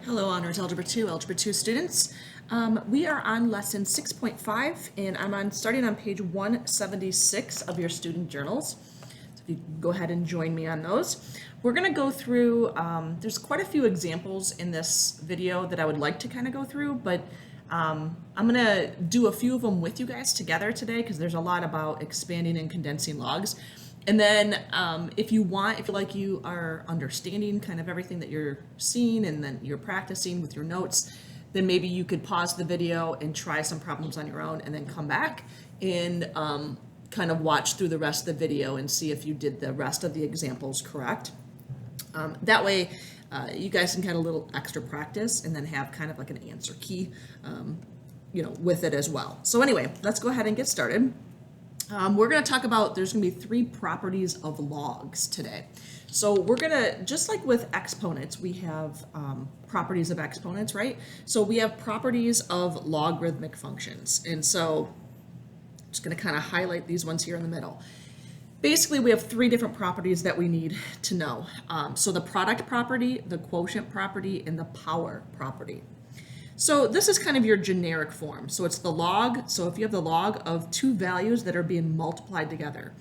Hello, Honors Algebra 2 students. We are on lesson 6.5, and I'm starting on page 176 of your student journals. So if you go ahead and join me on those. We're going to go through, there's quite a few examples in this video that I would like to kind of go through, but I'm going to do a few of them with you guys together today because there's a lot about expanding and condensing logs. And then if you feel like you are understanding kind of everything that you're seeing and then you're practicing with your notes, then maybe you could pause the video and try some problems on your own and then come back and kind of watch through the rest of the video and see if you did the rest of the examples correct. That way you guys can get a little extra practice and then have kind of like an answer key with it as well. So anyway, let's go ahead and get started. We're going to talk about, there's going to be 3 properties of logs today. So we're going to, just like with exponents, we have properties of exponents, right? So we have properties of logarithmic functions. And so I'm just going to kind of highlight these ones here in the middle. Basically, we have 3 different properties that we need to know. So the product property, the quotient property, and the power property. So this is kind of your generic form. So it's the log. So if you have the log of 2 values that are being multiplied together,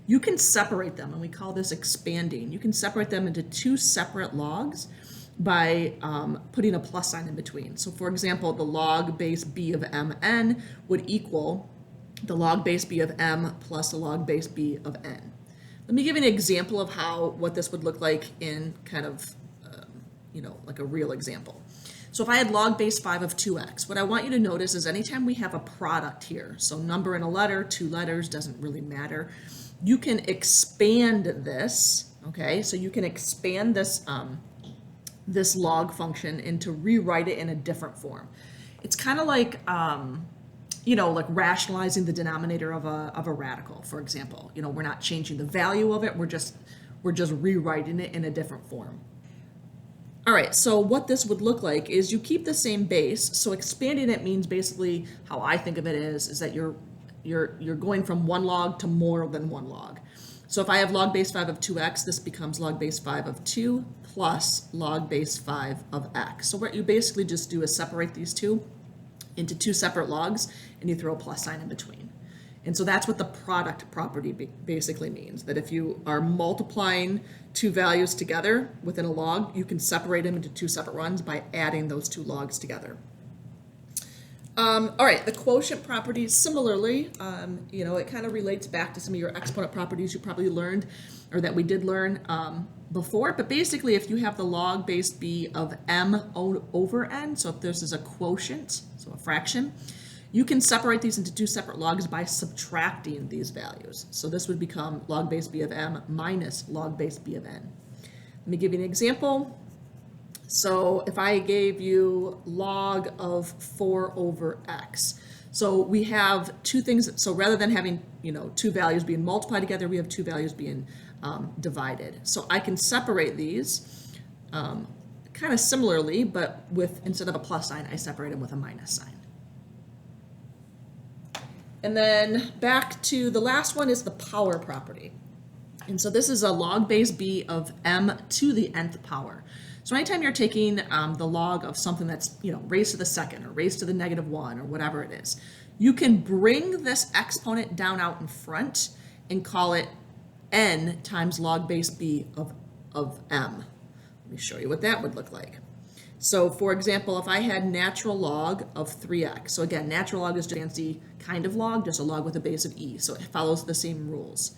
you can separate them, and we call this expanding. You can separate them into 2 separate logs by putting a plus sign in between. So for example, the log base b of mn would equal the log base b of m plus the log base b of n. Let me give you an example of what this would look like in kind of, like a real example. So if I had log base 5 of 2x, what I want you to notice is anytime we have a product here, so number in a letter, 2 letters, doesn't really matter, you can expand this, okay? So you can expand this, this log function and to rewrite it in a different form. It's kind of like, like rationalizing the denominator of a radical, for example. We're not changing the value of it, we're just rewriting it in a different form. All right, so what this would look like is you keep the same base. So expanding it means basically how I think of it is that you're going from 1 log to more than 1 log. So if I have log base 5 of 2x, this becomes log base 5 of 2 plus log base 5 of x. So what you basically just do is separate these 2 into 2 separate logs and you throw a plus sign in between. And so that's what the product property basically means, that if you are multiplying 2 values together within a log, you can separate them into 2 separate runs by adding those 2 logs together. All right, the quotient properties, similarly, it kind of relates back to some of your exponent properties you probably learned, or that we did learn before. But basically, if you have the log base b of m over n, so if this is a quotient, so a fraction, you can separate these into 2 separate logs by subtracting these values. So this would become log base b of m minus log base b of n. Let me give you an example. So if I gave you log of 4 over x, so we have 2 things. So rather than having 2 values being multiplied together, we have 2 values being divided. So I can separate these kind of similarly, but instead of a plus sign, I separate them with a minus sign. And then back to the last one is the power property. And so this is a log base b of m to the nth power. So anytime you're taking the log of something that's raised to the second or raised to the -1 or whatever it is, you can bring this exponent down out in front and call it n times log base b of m. Let me show you what that would look like. So for example, if I had natural log of 3x, so again, natural log is just a fancy kind of log, just a log with a base of e, so it follows the same rules.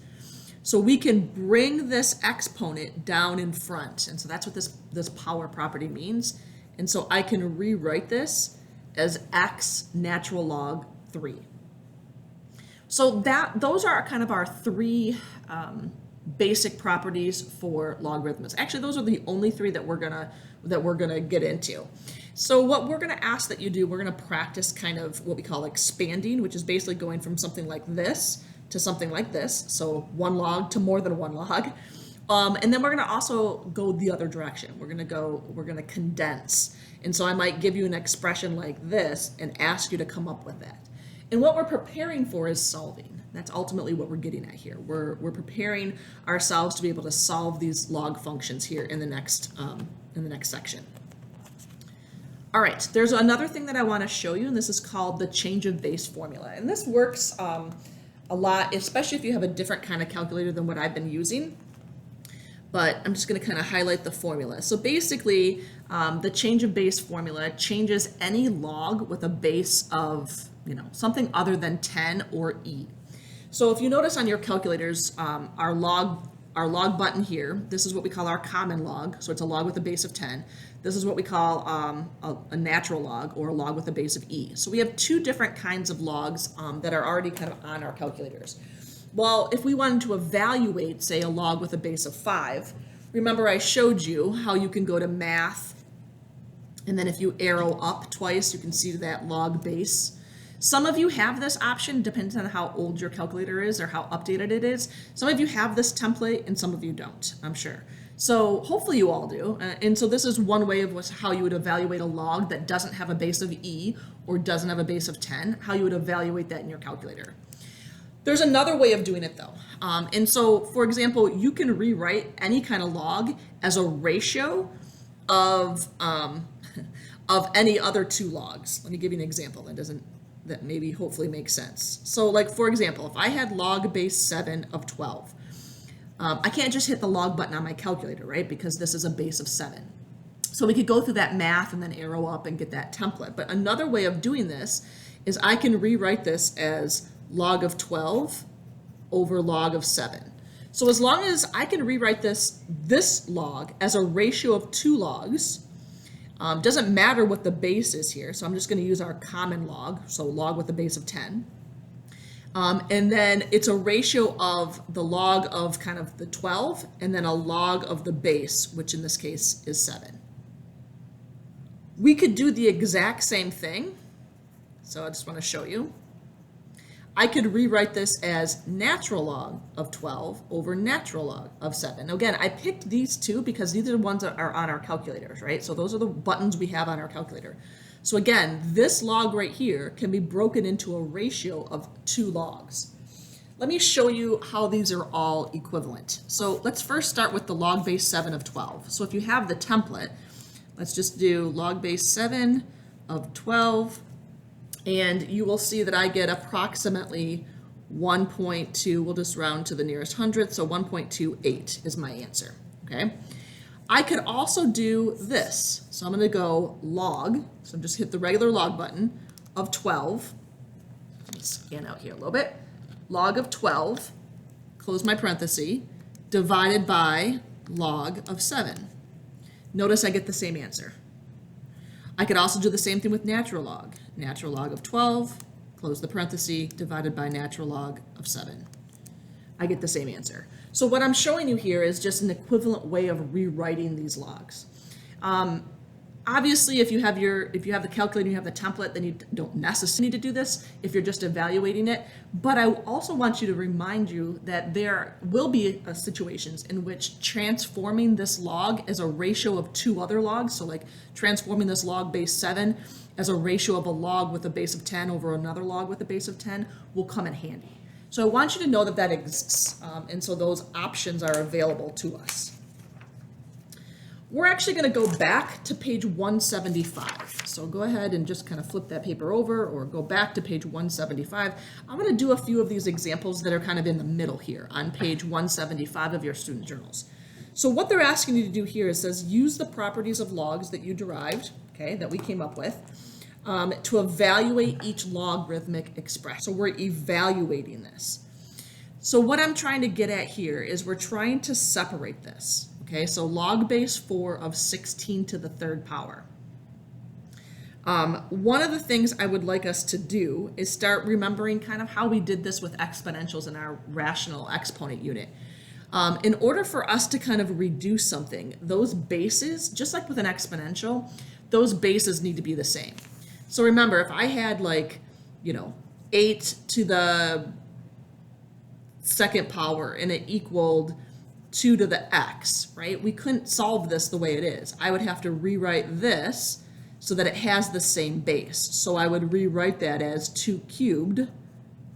So we can bring this exponent down in front, and so that's what this power property means. And so I can rewrite this as x natural log 3. So those are kind of our 3 basic properties for logarithms. Actually, those are the only 3 that we're gonna get into. So what we're gonna ask that you do, we're gonna practice kind of what we call expanding, which is basically going from something like this to something like this. So 1 log to more than 1 log. And then we're gonna also go the other direction. We're gonna condense. And so I might give you an expression like this and ask you to come up with that. And what we're preparing for is solving. That's ultimately what we're getting at here. We're preparing ourselves to be able to solve these log functions here in the next section. All right, there's another thing that I want to show you, and this is called the change of base formula. And this works a lot, especially if you have a different kind of calculator than what I've been using. But I'm just going to kind of highlight the formula. So basically, the change of base formula changes any log with a base of, something other than 10 or e. So if you notice on your calculators, our log button here, this is what we call our common log. So it's a log with a base of 10. This is what we call a natural log, or a log with a base of e. So we have two different kinds of logs that are already kind of on our calculators. Well, if we wanted to evaluate, say, a log with a base of 5, remember I showed you how you can go to math, and then if you arrow up twice, you can see that log base. Some of you have this option, depends on how old your calculator is or how updated it is. Some of you have this template and some of you don't, I'm sure. So hopefully you all do. And so this is one way of how you would evaluate a log that doesn't have a base of e or doesn't have a base of 10, how you would evaluate that in your calculator. There's another way of doing it though. And so, for example, you can rewrite any kind of log as a ratio of any other two logs. Let me give you an example that maybe hopefully makes sense. So like, for example, if I had log base 7 of 12, I can't just hit the log button on my calculator, right? Because this is a base of 7. So we could go through that math and then arrow up and get that template. But another way of doing this is I can rewrite this as log of 12 over log of 7. So as long as I can rewrite this log as a ratio of two logs, doesn't matter what the base is here. So I'm just going to use our common log, so log with a base of 10. And then it's a ratio of the log of kind of the 12 and then a log of the base, which in this case is 7. We could do the exact same thing. So I just want to show you. I could rewrite this as natural log of 12 over natural log of 7. Now again, I picked these two because these are the ones that are on our calculators, right? So those are the buttons we have on our calculator. So again, this log right here can be broken into a ratio of two logs. Let me show you how these are all equivalent. So let's first start with the log base 7 of 12. So if you have the template, let's just do log base 7 of 12. And you will see that I get approximately 1.2, we'll just round to the nearest hundredth, so 1.28 is my answer, okay? I could also do this. So I'm gonna go log, so just hit the regular log button, of 12. Let's scan out here a little bit. Log of 12, close my parenthesis, divided by log of 7. Notice I get the same answer. I could also do the same thing with natural log. Natural log of 12, close the parenthesis, divided by natural log of 7. I get the same answer. So what I'm showing you here is just an equivalent way of rewriting these logs. Obviously, if you have the calculator, you have the template, then you don't necessarily need to do this if you're just evaluating it. But I also want you to remind you that there will be situations in which transforming this log as a ratio of two other logs, so like transforming this log base 7 as a ratio of a log with a base of 10 over another log with a base of 10 will come in handy. So I want you to know that that exists, and so those options are available to us. We're actually going to go back to page 175. So go ahead and just kind of flip that paper over or go back to page 175. I'm going to do a few of these examples that are kind of in the middle here on page 175 of your student journals. So what they're asking you to do here is says use the properties of logs that you derived, okay, that we came up with, to evaluate each logarithmic expression. So we're evaluating this. So what I'm trying to get at here is we're trying to separate this. Okay, so log base 4 of 16 to the third power. One of the things I would like us to do is start remembering kind of how we did this with exponentials in our rational exponent unit. In order for us to kind of reduce something, those bases, just like with an exponential, those bases need to be the same. So remember, if I had 8 to the second power and it equaled 2 to the x, right? We couldn't solve this the way it is. I would have to rewrite this so that it has the same base. So I would rewrite that as 2 cubed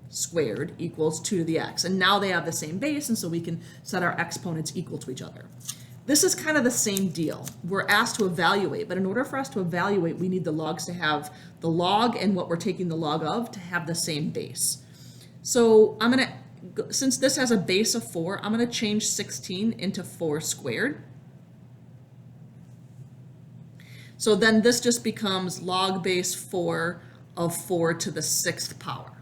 squared equals 2 to the x. And now they have the same base, and so we can set our exponents equal to each other. this is kind of the same deal. We're asked to evaluate, but in order for us to evaluate, we need the logs to have the log and what we're taking the log of to have the same base. So I'm going to, since this has a base of 4, I'm going to change 16 into 4 squared. So then this just becomes log base 4 of 4 to the 6th power.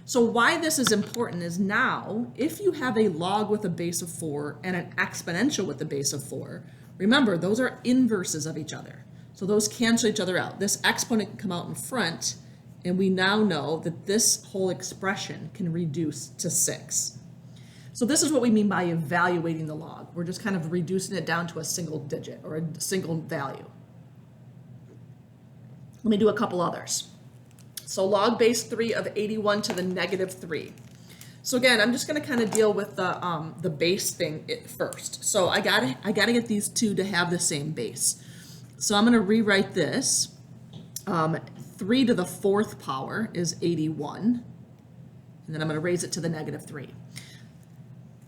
So why this is important is now, if you have a log with a base of 4 and an exponential with a base of 4, remember, those are inverses of each other. So those cancel each other out. This exponent can come out in front, and we now know that this whole expression can reduce to 6. So this is what we mean by evaluating the log. We're just kind of reducing it down to a single digit or a single value. Let me do a couple others. So log base 3 of 81 to the negative 3. So again, I'm just going to kind of deal with the base thing first. So I gotta get these two to have the same base. So I'm going to rewrite this. 3 to the 4th power is 81, and then I'm going to raise it to the negative 3.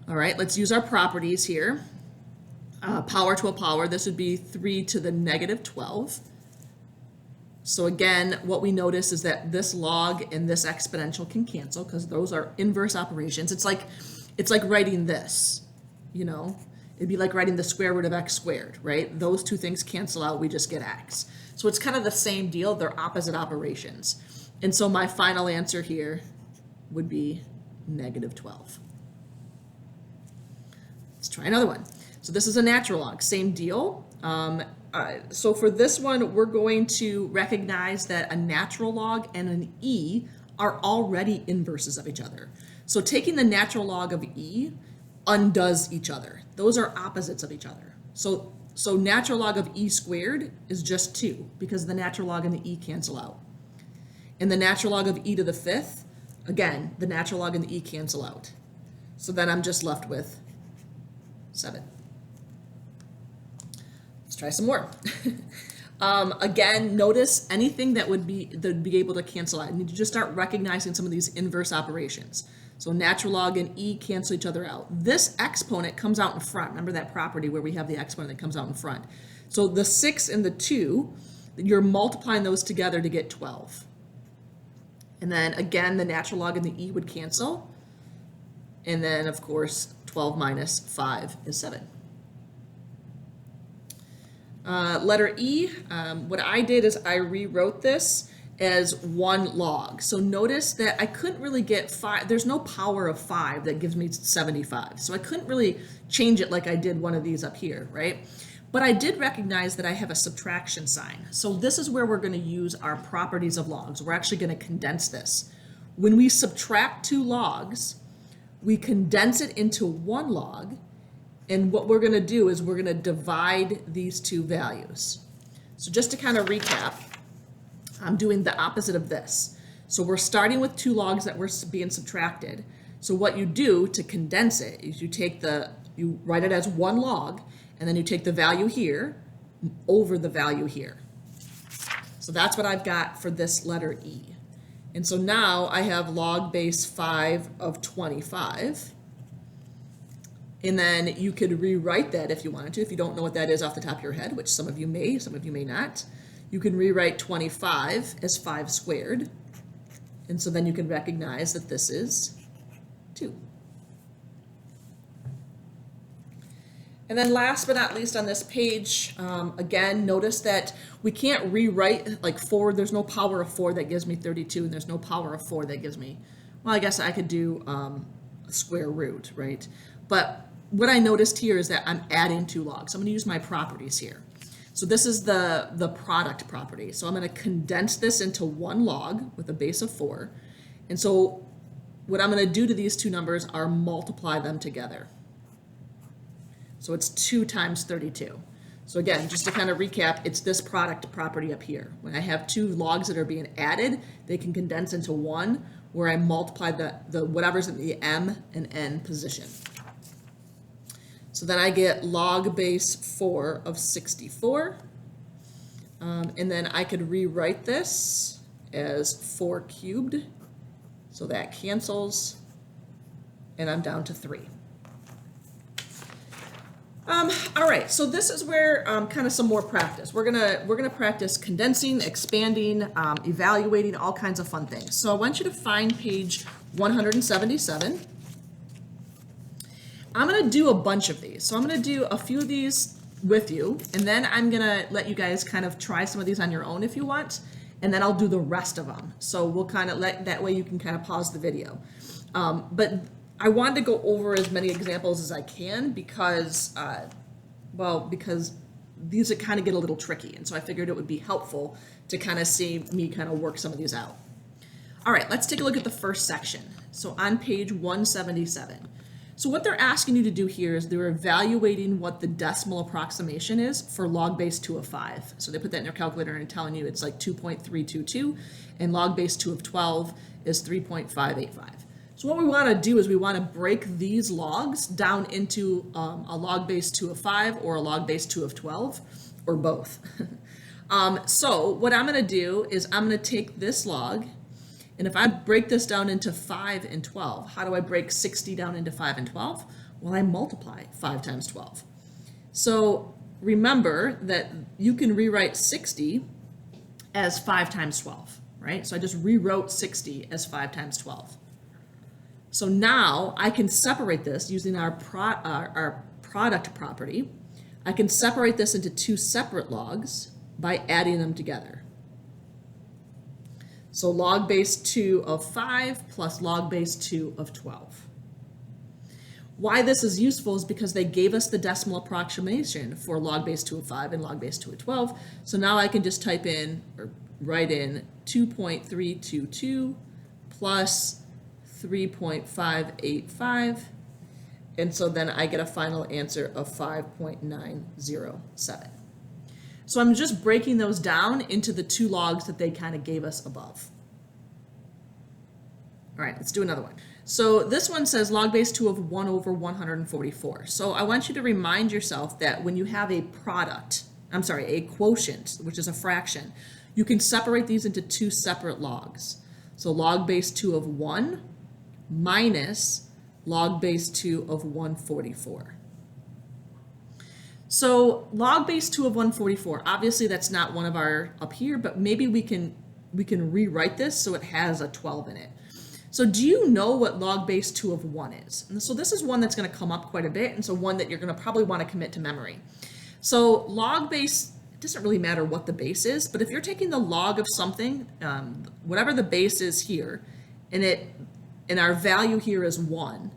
All right, let's use our properties here. Power to a power, this would be 3 to the negative 12. So again, what we notice is that this log and this exponential can cancel because those are inverse operations. It's like writing this, you know, it'd be like writing the square root of x squared, right? Those two things cancel out, we just get x. So it's kind of the same deal, they're opposite operations. And so my final answer here would be negative 12. Let's try another one. So this is a natural log, same deal. So for this one, we're going to recognize that a natural log and an e are already inverses of each other. So taking the natural log of e undoes each other. Those are opposites of each other. So natural log of e squared is just 2 because the natural log and the e cancel out. And the natural log of e to the 5th, again, the natural log and the e cancel out. So then I'm just left with 7. Let's try some more. Again, notice anything that would be able to cancel out. You need to just start recognizing some of these inverse operations. So natural log and e cancel each other out. This exponent comes out in front. Remember that property where we have the exponent that comes out in front. So the 6 and the 2, you're multiplying those together to get 12. And then again, the natural log and the e would cancel. And then of course, 12 minus 5 is 7. Letter E, what I did is I rewrote this as 1 log. So notice that I couldn't really get 5, there's no power of 5 that gives me 75. So I couldn't really change it like I did one of these up here, right? But I did recognize that I have a subtraction sign. So this is where we're going to use our properties of logs. We're actually going to condense this. When we subtract 2 logs, we condense it into 1 log. And what we're going to do is we're going to divide these 2 values. So just to kind of recap, I'm doing the opposite of this. So we're starting with 2 logs that were being subtracted. So what you do to condense it is you write it as 1 log, and then you take the value here over the value here. So that's what I've got for this letter E. And so now I have log base 5 of 25. And then you could rewrite that if you wanted to. If you don't know what that is off the top of your head, which some of you may not, you can rewrite 25 as 5 squared. And so then you can recognize that this is 2. And then last but not least on this page, again, notice that we can't rewrite like 4. There's no power of 4 that gives me 32, and there's no power of 4 that gives me, well, I guess I could do a square root, right? But what I noticed here is that I'm adding 2 logs. I'm going to use my properties here. So this is the product property. So I'm going to condense this into 1 log with a base of 4. And so what I'm going to do to these 2 numbers are multiply them together. So it's 2 times 32. So again, just to kind of recap, it's this product property up here. When I have 2 logs that are being added, they can condense into 1 where I multiply the whatever's in the m and n position. So then I get log base 4 of 64. And then I could rewrite this as 4 cubed. So that cancels. And I'm down to 3. All right, so this is where kind of some more practice. We're gonna practice condensing, expanding, evaluating, all kinds of fun things. So I want you to find page 177. I'm gonna do a bunch of these. So I'm gonna do a few of these with you, and then I'm gonna let you guys kind of try some of these on your own if you want, and then I'll do the rest of them. So we'll kind of that way you can kind of pause the video. But I wanted to go over as many examples as I can because, because these kind of get a little tricky. And so I figured it would be helpful to kind of see me kind of work some of these out. All right, let's take a look at the first section. So on page 177. So what they're asking you to do here is they're evaluating what the decimal approximation is for log base 2 of 5. So they put that in their calculator and telling you it's like 2.322, and log base 2 of 12 is 3.585. So what we want to do is we want to break these logs down into a log base 2 of 5 or a log base 2 of 12, or both. So what I'm going to do is I'm going to take this log, and if I break this down into 5 and 12, how do I break 60 down into 5 and 12? Well, I multiply 5 times 12. So remember that you can rewrite 60 as 5 times 12, right? So I just rewrote 60 as 5 times 12. So now I can separate this using our product property. I can separate this into two separate logs by adding them together. So log base 2 of 5 plus log base 2 of 12. Why this is useful is because they gave us the decimal approximation for log base 2 of 5 and log base 2 of 12. So now I can just type in or write in 2.322 plus 3.585, and so then I get a final answer of 5.907. So I'm just breaking those down into the two logs that they kind of gave us above. All right, let's do another one. So this one says log base 2 of 1 over 144. So I want you to remind yourself that when you have a quotient, which is a fraction, you can separate these into two separate logs. So log base 2 of 1 minus log base 2 of 144. So log base 2 of 144, obviously that's not one of our up here, but maybe we can rewrite this so it has a 12 in it. So do you know what log base 2 of 1 is? And so this is one that's going to come up quite a bit, and so one that you're going to probably want to commit to memory. So log base, it doesn't really matter what the base is, but if you're taking the log of something, whatever the base is here, and our value here is 1.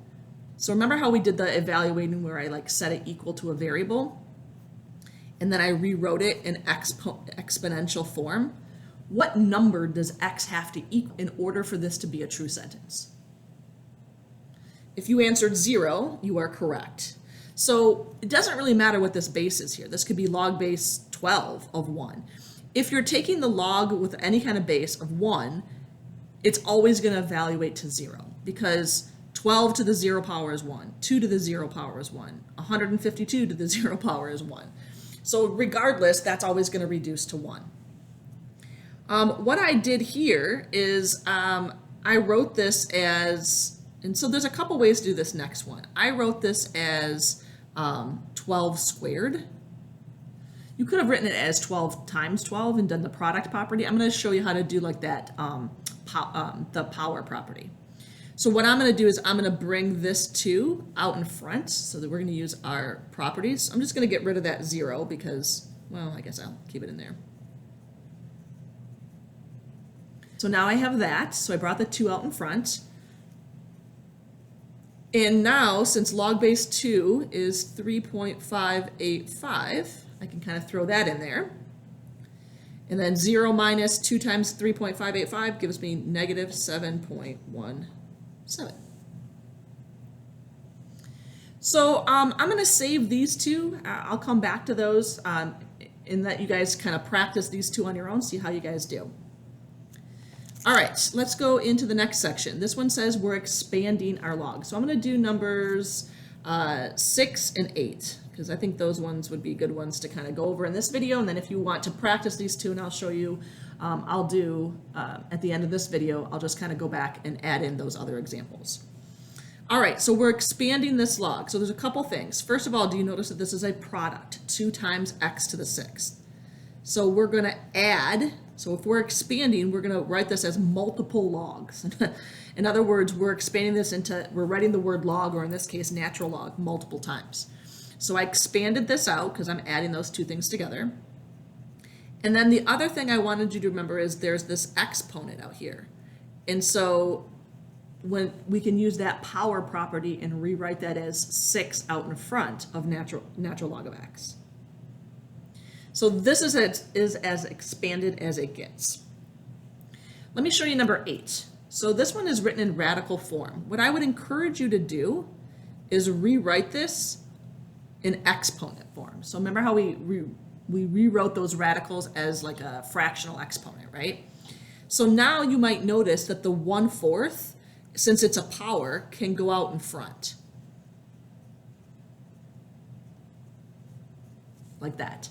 So remember how we did the evaluating where I set it equal to a variable? And then I rewrote it in exponential form? What number does x have to equal in order for this to be a true sentence? If you answered 0, you are correct. So it doesn't really matter what this base is here. This could be log base 12 of 1. If you're taking the log with any kind of base of 1, it's always going to evaluate to 0, because 12 to the 0 power is 1, 2 to the 0 power is 1, 152 to the 0 power is 1. So regardless, that's always going to reduce to 1. What I did here is I wrote this as, and so there's a couple ways to do this next one. I wrote this as 12 squared. You could have written it as 12 times 12 and done the product property. I'm going to show you how to do like that, the power property. So what I'm going to do is I'm going to bring this 2 out in front so that we're going to use our properties. I'm just going to get rid of that 0 because, well, I guess I'll keep it in there. So now I have that. So I brought the 2 out in front. And now, since log base 2 is 3.585, I can kind of throw that in there. And then 0 minus 2 times 3.585 gives me negative 7.17. So I'm going to save these two. I'll come back to those and let you guys kind of practice these two on your own, see how you guys do. All right, let's go into the next section. This one says we're expanding our log. So I'm going to do numbers 6 and 8, because I think those ones would be good ones to kind of go over in this video. And then if you want to practice these two, and I'll show you, I'll do at the end of this video, I'll just kind of go back and add in those other examples. All right, so we're expanding this log. So there's a couple things. First of all, do you notice that this is a product, 2 times x to the 6th? So we're going to add, so if we're expanding, we're going to write this as multiple logs. In other words, we're expanding this into, we're writing the word log, or in this case, natural log, multiple times. So I expanded this out because I'm adding those two things together. And then the other thing I wanted you to remember is there's this exponent out here. And so when we can use that power property and rewrite that as 6 out in front of natural log of x. So this is as expanded as it gets. Let me show you number 8. So this one is written in radical form. What I would encourage you to do is rewrite this in exponent form. So remember how we rewrote those radicals as like a fractional exponent, right? So now you might notice that the 1/4, since it's a power, can go out in front. Like that.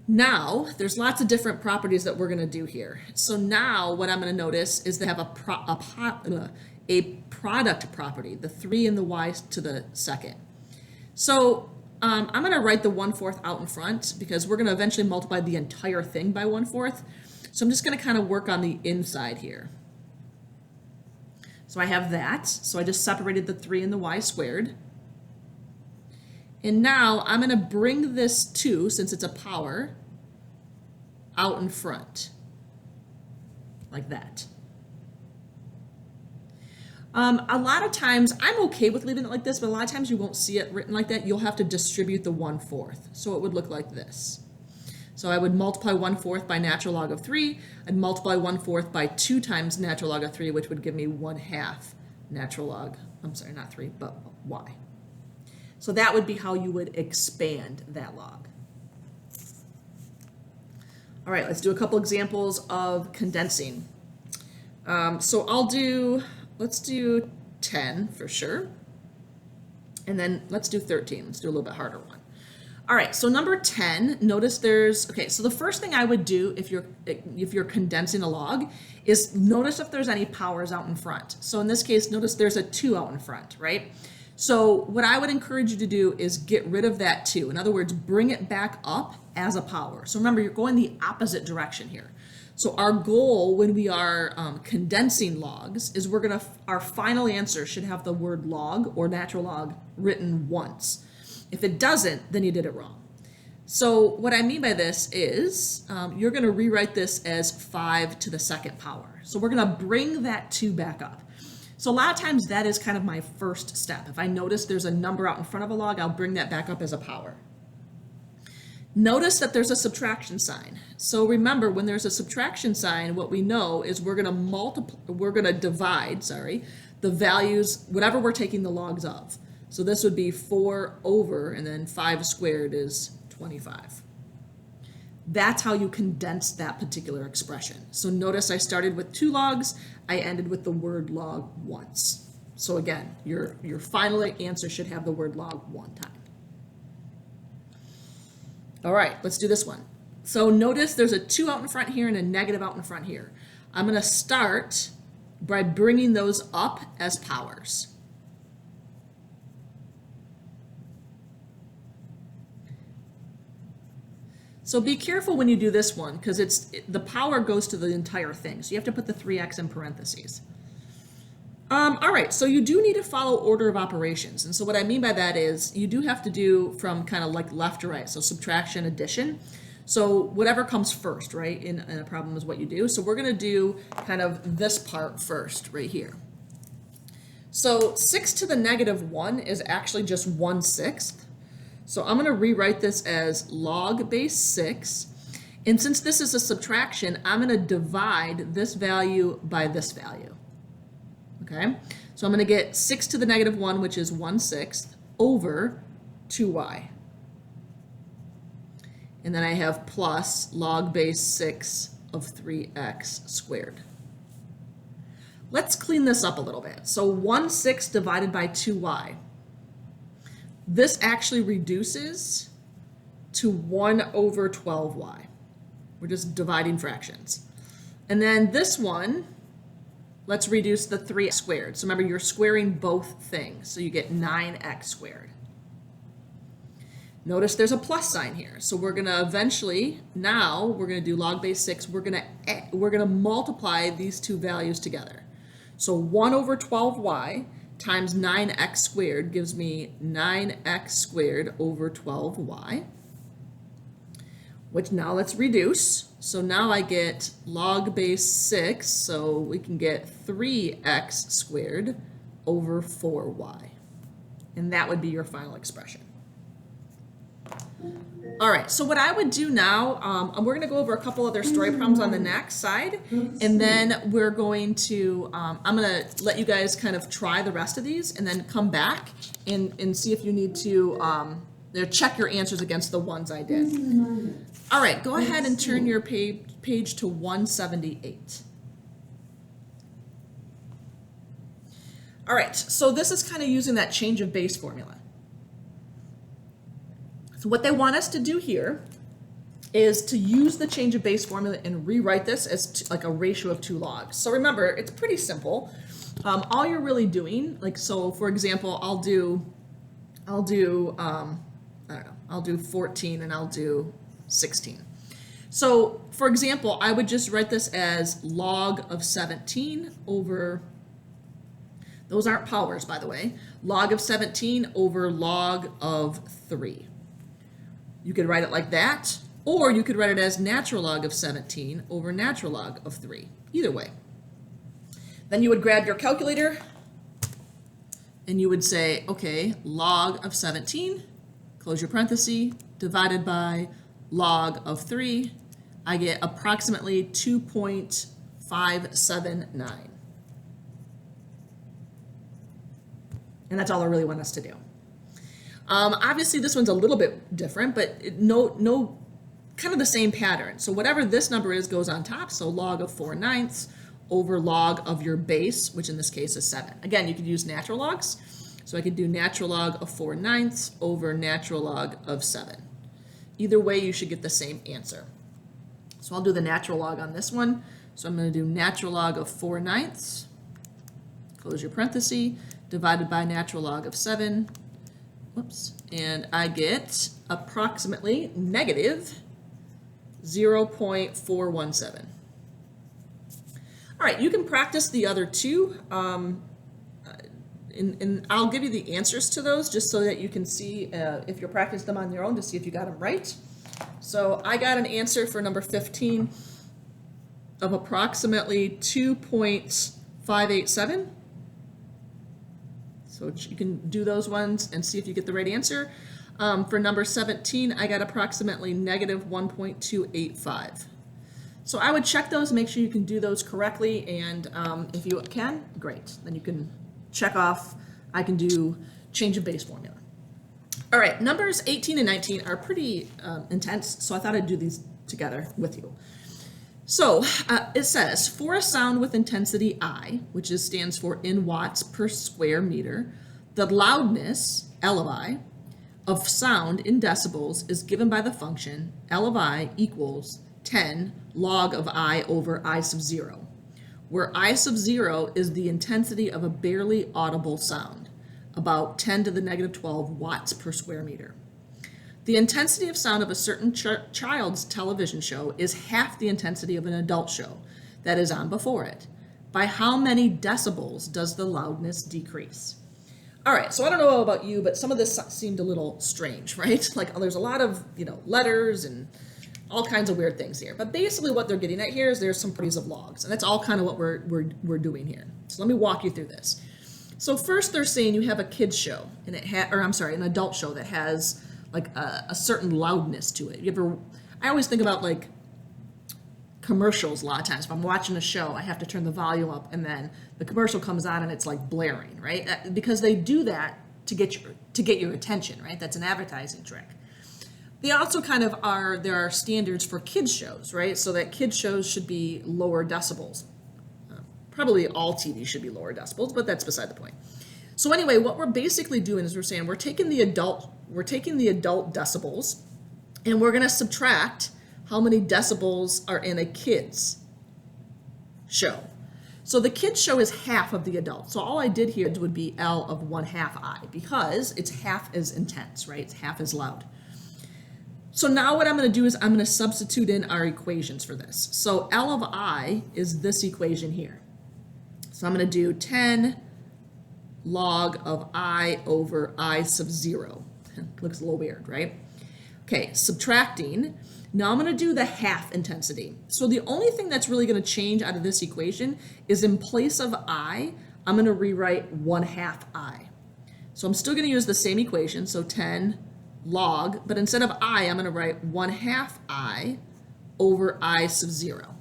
Now, there's lots of different properties that we're going to do here. So now what I'm going to notice is they have a product property, the 3 and the y to the 2nd. So I'm going to write the 1/4 out in front because we're going to eventually multiply the entire thing by 1/4. So I'm just going to kind of work on the inside here. So I have that. So I just separated the 3 and the y squared. And now I'm going to bring this 2, since it's a power, out in front, like that. A lot of times, I'm okay with leaving it like this, but a lot of times you won't see it written like that. You'll have to distribute the 1/4. So it would look like this. So I would multiply 1/4 by natural log of 3. I'd multiply 1/4 by 2 times natural log of 3, which would give me 1/2 natural log, I'm sorry, not 3, but y. So that would be how you would expand that log. All right, let's do a couple examples of condensing. So let's do 10 for sure. And then let's do 13. Let's do a little bit harder one. All right, so number 10, notice so the first thing I would do if you're condensing a log is notice if there's any powers out in front. So in this case, notice there's a 2 out in front, right? So what I would encourage you to do is get rid of that 2. In other words, bring it back up as a power. So remember, you're going the opposite direction here. So our goal when we are condensing logs is our final answer should have the word log or natural log written once. If it doesn't, then you did it wrong. So what I mean by this is you're going to rewrite this as 5 to the 2nd power. So we're going to bring that 2 back up. So a lot of times that is kind of my first step. If I notice there's a number out in front of a log, I'll bring that back up as a power. Notice that there's a subtraction sign. So remember, when there's a subtraction sign, what we know is we're going to divide, the values, whatever we're taking the logs of. So this would be 4 over, and then 5 squared is 25. That's how you condense that particular expression. So notice I started with 2 logs, I ended with the word log once. So again, your final answer should have the word log 1 time. All right, let's do this one. So notice there's a 2 out in front here and a negative out in front here. I'm going to start by bringing those up as powers. So be careful when you do this one because the power goes to the entire thing. So you have to put the 3x in parentheses. All right, so you do need to follow order of operations. And so what I mean by that is you do have to do from kind of like left to right. So subtraction, addition. So whatever comes first, right, in a problem is what you do. So we're going to do kind of this part first right here. So 6 to the negative 1 is actually just 1/6. So I'm going to rewrite this as log base 6. And since this is a subtraction, I'm going to divide this value by this value. Okay? So I'm going to get 6 to the negative 1, which is 1/6, over 2y. And then I have plus log base 6 of 3x squared. Let's clean this up a little bit. So 1/6 divided by 2y. This actually reduces to 1 over 12y. We're just dividing fractions. And then this one let's reduce the 3x squared. So remember, you're squaring both things. So you get 9x squared. Notice there's a plus sign here. So we're going to eventually, now we're going to do log base 6. We're going to multiply these two values together. So 1 over 12y times 9x squared gives me 9x squared over 12y, which now let's reduce. So now I get log base 6, so we can get 3x squared over 4y. And that would be your final expression. All right, so what I would do now, we're going to go over a couple other story problems on the next side, and then we're going to, I'm going to let you guys kind of try the rest of these and then come back and see if you need to check your answers against the ones I did. All right, go ahead and turn your page to 178. All right, so this is kind of using that change of base formula. So what they want us to do here is to use the change of base formula and rewrite this as like a ratio of 2 logs. So remember, it's pretty simple. All you're really doing, like, so for example, I'll do I don't know, I'll do 14 and I'll do 16. So for example, I would just write this as log of 17 over, those aren't powers, by the way, log of 17 over log of 3. You could write it like that, or you could write it as natural log of 17 over natural log of 3. Either way. Then you would grab your calculator and you would say, okay, log of 17, close your parenthesis, divided by log of 3, I get approximately 2.579. And that's all I really want us to do. Obviously, this one's a little bit different, but no, kind of the same pattern. So whatever this number is goes on top. So log of 4/9 over log of your base, which in this case is 7. Again, you could use natural logs. So I could do natural log of 4/9 over natural log of 7. Either way, you should get the same answer. So I'll do the natural log on this one. So I'm going to do natural log of 4/9, close your parenthesis, divided by natural log of 7. Whoops, and I get approximately negative 0.417. All right, you can practice the other two, and I'll give you the answers to those just so that you can see if you're practicing them on your own to see if you got them right. So I got an answer for number 15 of approximately 2.587. So you can do those ones and see if you get the right answer. For number 17, I got approximately negative 1.285. So I would check those, make sure you can do those correctly, and if you can, great. Then you can check off, I can do change of base formula. All right, numbers 18 and 19 are pretty intense, so I thought I'd do these together with you. So it says, for a sound with intensity I, which stands for in watts per square meter, the loudness, L of I, of sound in decibels is given by the function L of I equals 10 log of I over I sub 0, where I sub 0 is the intensity of a barely audible sound, about 10 to the negative 12 watts per square meter. The intensity of sound of a certain child's television show is half the intensity of an adult show that is on before it. By how many decibels does the loudness decrease? All right, so I don't know about you, but some of this seemed a little strange, right? Like there's a lot of, letters and all kinds of weird things here. But basically what they're getting at here is there's some properties of logs, and that's all kind of what we're doing here. So let me walk you through this. So first they're saying you have a kid's show, and an adult show that has like a certain loudness to it. I always think about like commercials a lot of times. If I'm watching a show, I have to turn the volume up, and then the commercial comes on and it's like blaring, right? Because they do that to get your attention, right? That's an advertising trick. They also there are standards for kids shows, right? So that kids shows should be lower decibels. Probably all TV should be lower decibels, but that's beside the point. So anyway, what we're basically doing is we're saying we're taking the adult decibels, and we're going to subtract how many decibels are in a kid's show. So the kids show is half of the adult. So all I did here would be L of 1/2 I because it's half as intense, right? It's half as loud. So now what I'm going to do is I'm going to substitute in our equations for this. So L of I is this equation here. So I'm going to do 10 log of I over I sub 0. Looks a little weird, right? Okay, subtracting. Now I'm going to do the half intensity. So the only thing that's really going to change out of this equation is in place of I, I'm going to rewrite 1/2 I. So I'm still going to use the same equation, so 10 log, but instead of I, I'm going to write 1/2 I over I sub 0.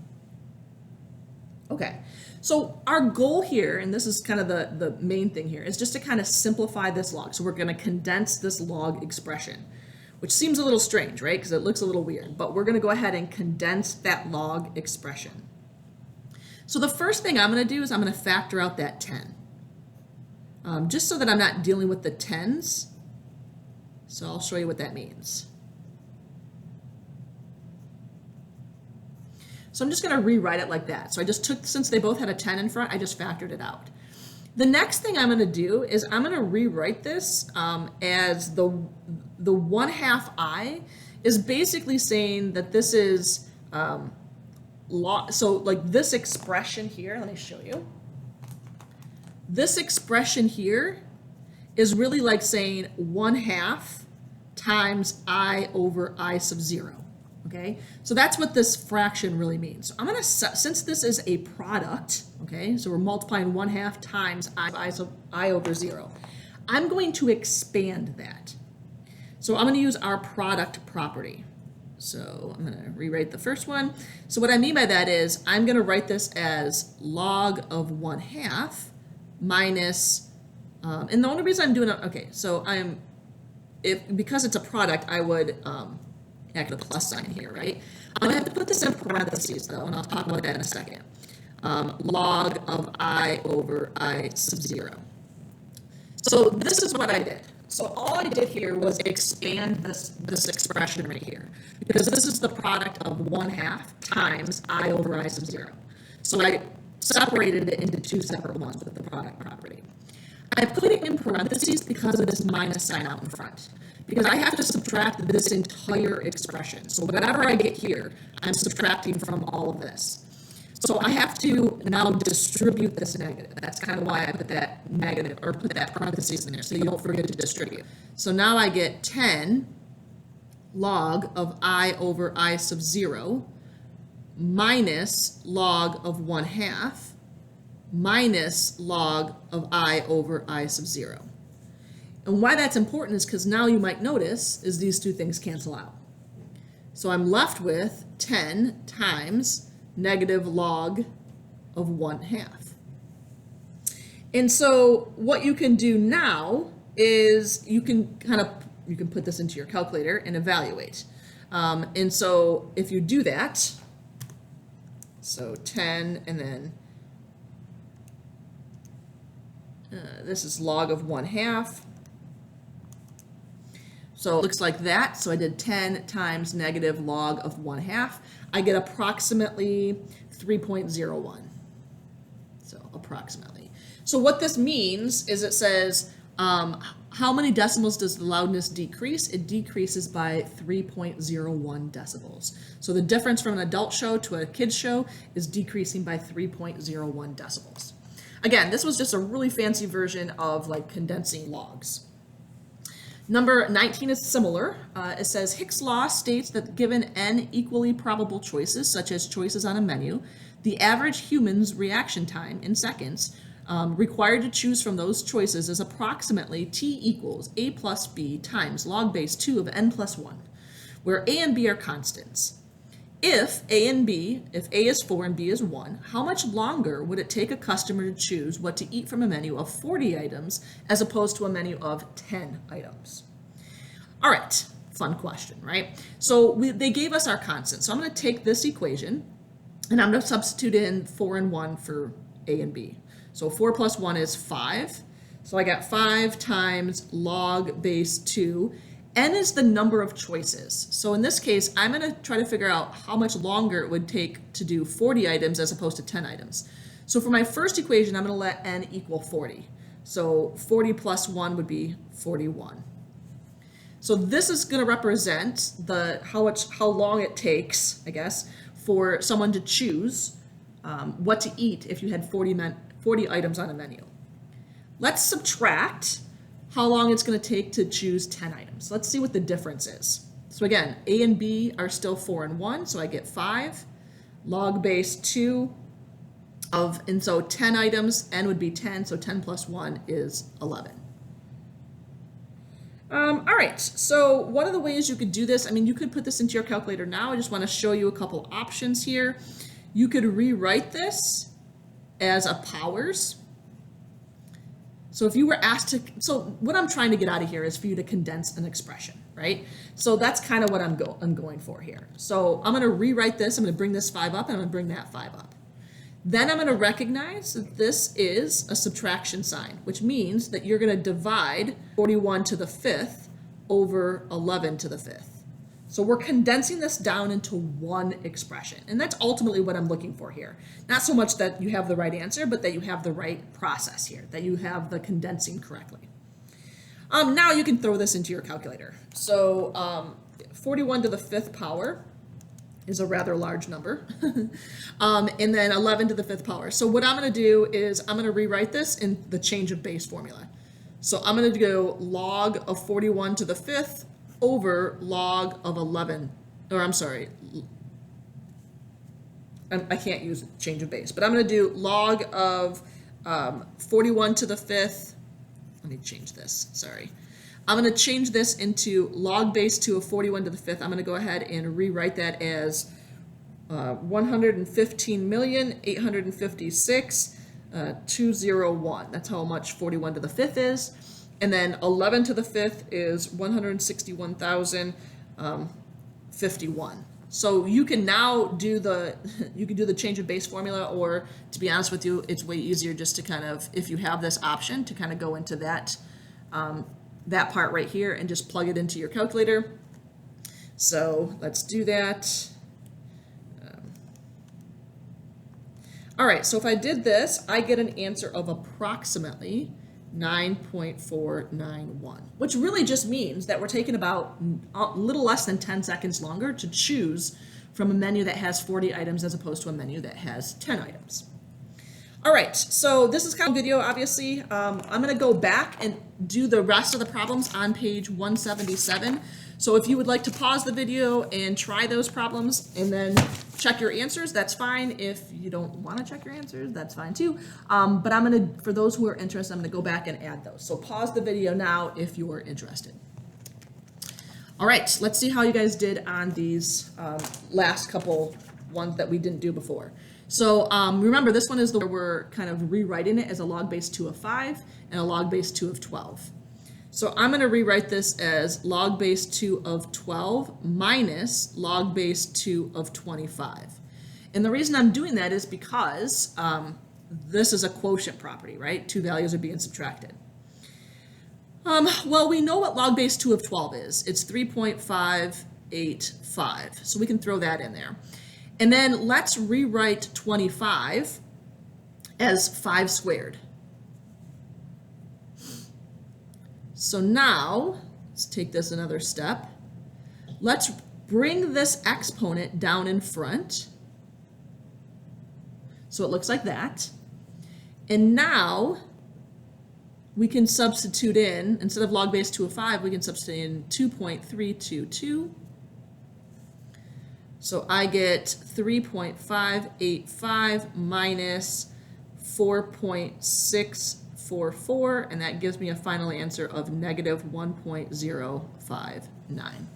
Okay, so our goal here, and this is kind of the main thing here, is just to kind of simplify this log. So we're going to condense this log expression, which seems a little strange, right? Because it looks a little weird, but we're going to go ahead and condense that log expression. So the first thing I'm going to do is I'm going to factor out that 10, just so that I'm not dealing with the tens. So I'll show you what that means. So I'm just going to rewrite it like that. So I just took, since they both had a 10 in front, I just factored it out. The next thing I'm going to do is I'm going to rewrite this as the 1/2 I is basically saying that this is, so like this expression here, let me show you. This expression here is really like saying 1/2 times I over I sub 0. Okay, so that's what this fraction really means. So I'm going to, since this is a product, okay, so we're multiplying 1/2 times I over 0, I'm going to expand that. So I'm going to use our product property. So I'm going to rewrite the first one. So what I mean by that is I'm going to write this as log of 1/2 minus, and the only reason I'm doing it, okay, so because it's a product, I would add a plus sign here, right? I'm going to have to put this in parentheses though, and I'll talk about that in a second. Log of I over I sub 0. So this is what I did. So all I did here was expand this expression right here, because this is the product of 1/2 times I over I sub 0. So I separated it into two separate ones with the product property. I put it in parentheses because of this minus sign out in front, because I have to subtract this entire expression. So whatever I get here, I'm subtracting from all of this. So I have to now distribute this negative. That's kind of why I put that negative, or put that parentheses in there, so you don't forget to distribute. So now I get 10 log of I over I sub 0 minus log of 1/2 minus log of I over I sub 0. And why that's important is because now you might notice is these two things cancel out. So I'm left with 10 times negative log of 1/2. And so what you can do now is you can put this into your calculator and evaluate. And so if you do that, so 10 and then this is log of 1/2. So it looks like that. So I did 10 times negative log of 1/2. I get approximately 3.01. So approximately. So what this means is it says, how many decibels does the loudness decrease? It decreases by 3.01 decibels. So the difference from an adult show to a kid's show is decreasing by 3.01 decibels. Again, this was just a really fancy version of like condensing logs. Number 19 is similar. It says Hicks' law states that given n equally probable choices, such as choices on a menu, the average human's reaction time in seconds required to choose from those choices is approximately t equals a plus b times log base 2 of n plus 1, where a and b are constants. If A is 4 and B is 1, how much longer would it take a customer to choose what to eat from a menu of 40 items as opposed to a menu of 10 items? All right, fun question, right? So they gave us our constants. So I'm going to take this equation and I'm going to substitute in 4 and 1 for A and B. So 4 plus 1 is 5. So I got 5 times log base 2. N is the number of choices. So in this case, I'm going to try to figure out how much longer it would take to do 40 items as opposed to 10 items. So for my first equation, I'm going to let n equal 40. So 40 plus 1 would be 41. So this is going to represent how long it takes, I guess, for someone to choose what to eat if you had 40 items on a menu. Let's subtract how long it's going to take to choose 10 items. Let's see what the difference is. So again, A and B are still 4 and 1, so I get 5. Log base 2 and so 10 items, n would be 10, so 10 plus 1 is 11. All right, so one of the ways you could do this, I mean, you could put this into your calculator now. I just want to show you a couple options here. You could rewrite this as a powers. So if you were asked to, so what I'm trying to get out of here is for you to condense an expression, right? So that's kind of what I'm going for here. So I'm going to rewrite this. I'm going to bring this 5 up, and I'm going to bring that 5 up. Then I'm going to recognize that this is a subtraction sign, which means that you're going to divide 41 to the 5th over 11 to the 5th. So we're condensing this down into one expression, and that's ultimately what I'm looking for here. Not so much that you have the right answer, but that you have the right process here, that you have the condensing correctly. Now you can throw this into your calculator. So 41 to the 5th power is a rather large number, and then 11 to the 5th power. So what I'm going to do is I'm going to rewrite this in the change of base formula. So I'm going to go log of 41 to the 5th over log of 11, or I'm sorry, I can't use change of base, but I'm going to do log of 41 to the 5th. Let me change this, sorry. I'm going to change this into log base 2 of 41 to the 5th. I'm going to go ahead and rewrite that as 115,856,201. That's how much 41 to the 5th is. And then 11 to the 5th is 161,051. So you can now do the change of base formula, or to be honest with you, it's way easier just to kind of, if you have this option, to kind of go into that that part right here and just plug it into your calculator. So let's do that. All right, so if I did this, I get an answer of approximately 9.491, which really just means that we're taking about a little less than 10 seconds longer to choose from a menu that has 40 items as opposed to a menu that has 10 items. All right, so this is kind of a video, obviously. I'm going to go back and do the rest of the problems on page 177. So if you would like to pause the video and try those problems and then check your answers, that's fine. If you don't want to check your answers, that's fine too. But I'm going to, for those who are interested, I'm going to go back and add those. So pause the video now if you are interested. All right, let's see how you guys did on these last couple ones that we didn't do before. So remember, this one is the where we're kind of rewriting it as a log base 2 of 5 and a log base 2 of 12. So I'm going to rewrite this as log base 2 of 12 minus log base 2 of 25. And the reason I'm doing that is because this is a quotient property, right? Two values are being subtracted. Well, we know what log base 2 of 12 is. It's 3.585. So we can throw that in there. And then let's rewrite 25 as 5 squared. So now, let's take this another step. Let's bring this exponent down in front. So it looks like that. And now we can substitute in, instead of log base 2 of 5, we can substitute in 2.322. So I get 3.585 minus 4.644, and that gives me a final answer of negative 1.059.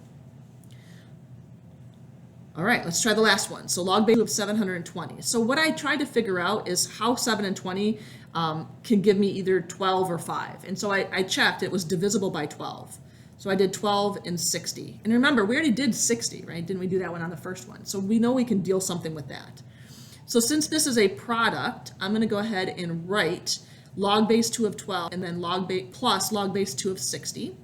All right, let's try the last one. So log base of 720. So what I tried to figure out is how 7 and 20 can give me either 12 or 5. And so I checked, it was divisible by 12. So I did 12 and 60. And remember, we already did 60, right? Didn't we do that one on the first one? So we know we can deal something with that. So since this is a product, I'm going to go ahead and write log base 2 of 12 and then log base plus log base 2 of 60.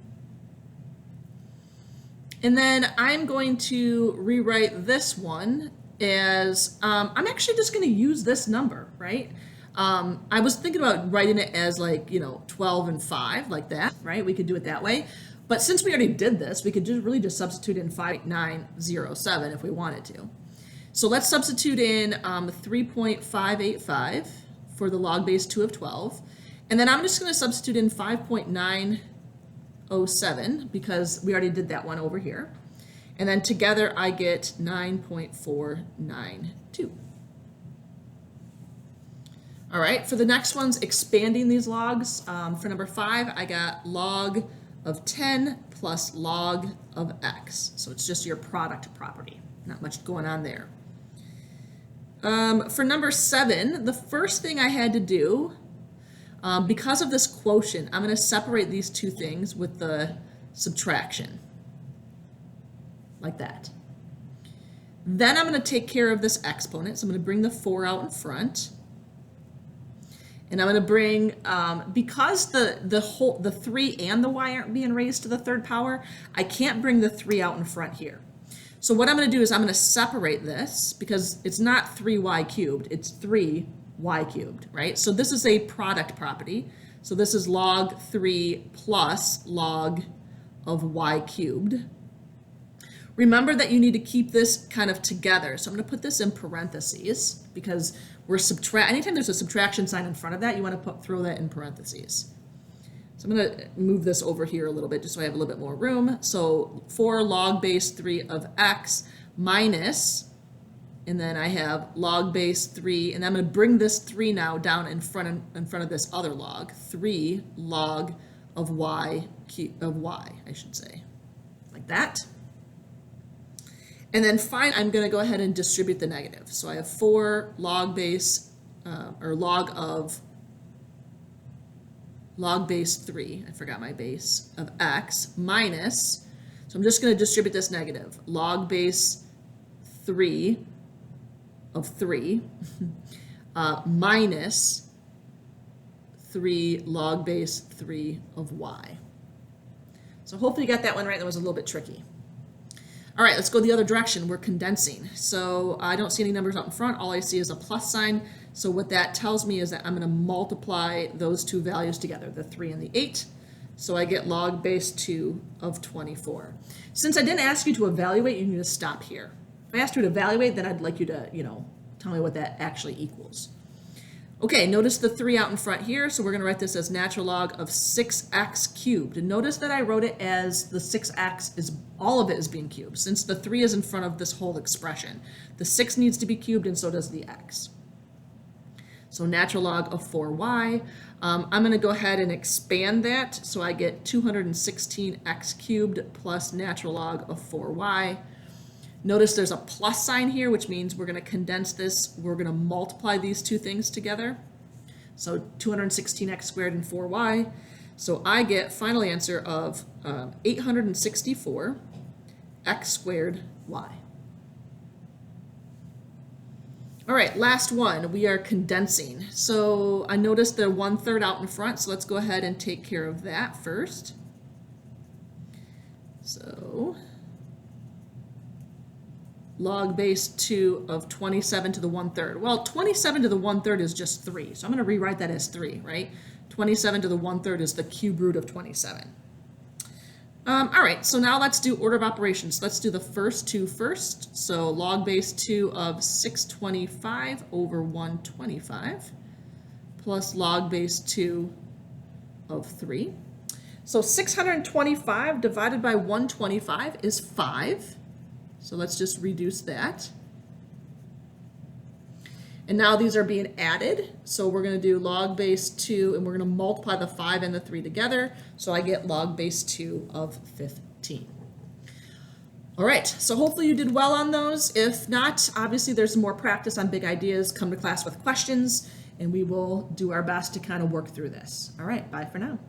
And then I'm going to rewrite this one as, I'm actually just going to use this number, right? I was thinking about writing it as like, 12 and 5, like that, right? We could do it that way. But since we already did this, we could just substitute in 5907 if we wanted to. So let's substitute in 3.585 for the log base 2 of 12. And then I'm just going to substitute in 5.907 because we already did that one over here. And then together I get 9.492. All right, for the next one's expanding these logs. For number 5, I got log of 10 plus log of x. So it's just your product property. Not much going on there. For number 7, the first thing I had to do, because of this quotient, I'm going to separate these two things with the subtraction, like that. Then I'm going to take care of this exponent, so I'm going to bring the 4 out in front. And I'm going to bring, because the 3 and the y aren't being raised to the third power, I can't bring the 3 out in front here. So what I'm going to do is I'm going to separate this because it's not 3y cubed, it's 3y cubed, right? So this is a product property. So this is log 3 plus log of y cubed. Remember that you need to keep this kind of together. So I'm going to put this in parentheses because we're anytime there's a subtraction sign in front of that, you want to throw that in parentheses. So I'm going to move this over here a little bit just so I have a little bit more room. So 4 log base 3 of x minus, and then I have log base 3, and I'm going to bring this 3 now down in front of this other log, 3 log of y, I should say, like that. And then finally, I'm going to go ahead and distribute the negative. So I have 4 log base, or log base 3, I forgot my base, of x minus, so I'm just going to distribute this negative, log base 3 of 3 minus 3 log base 3 of y. So hopefully you got that one right. That was a little bit tricky. All right, let's go the other direction. We're condensing. So I don't see any numbers out in front. All I see is a plus sign. So what that tells me is that I'm going to multiply those two values together, the 3 and the 8. So I get log base 2 of 24. Since I didn't ask you to evaluate, you need to stop here. If I asked you to evaluate, then I'd like you to, tell me what that actually equals. Okay, notice the 3 out in front here, so we're going to write this as natural log of 6x cubed. And notice that I wrote it as the 6x is, all of it is being cubed, since the 3 is in front of this whole expression. The 6 needs to be cubed, and so does the x. So natural log of 4y. I'm going to go ahead and expand that, so I get 216x cubed plus natural log of 4y. Notice there's a plus sign here, which means we're going to condense this. We're going to multiply these two things together. So 216x squared and 4y. So I get final answer of 864 x squared y. All right, last one. We are condensing. So I noticed the 1/3 out in front, so let's go ahead and take care of that first. So log base 2 of 27 to the 1/3. Well, 27 to the 1/3 is just 3, so I'm going to rewrite that as 3, right? 27 to the 1/3 is the cube root of 27. All right, so now let's do order of operations. Let's do the first two first. So log base 2 of 625 over 125 plus log base 2 of 3. So 625 divided by 125 is 5. So let's just reduce that. And now these are being added. So we're going to do log base 2, and we're going to multiply the 5 and the 3 together. So I get log base 2 of 15. All right, so hopefully you did well on those. If not, obviously there's more practice on big ideas. Come to class with questions, and we will do our best to kind of work through this. All right, bye for now.